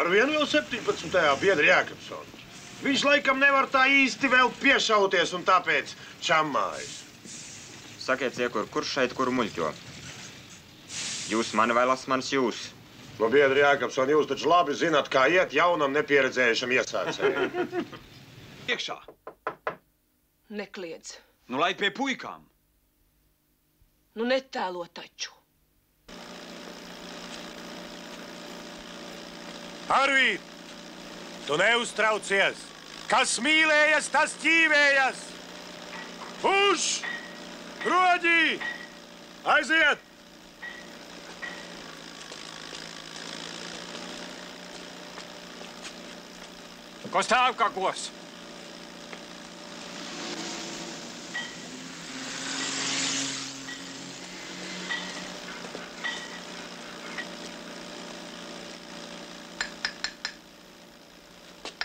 Ar vienu jau 17. biedri Jākapsons. Viņš laikam nevar tā īsti vēl piešauties un tāpēc čammājas. Sakiet, Ciekur, kurš šeit kuru muļķo? Jūs mani vai Lasmans jūs? No biedri Jākapson, jūs taču labi zināt, kā iet jaunam nepieredzējušam iesācējam. Iekšā. Nekliedz. Nu, lai pie puikām. Nu, netēlo taču. Arvīd, tu neuztraucies. Kas mīlējas, tas ķīvējas. Uš! Roģī! Aiziet! Ko stāv kakos?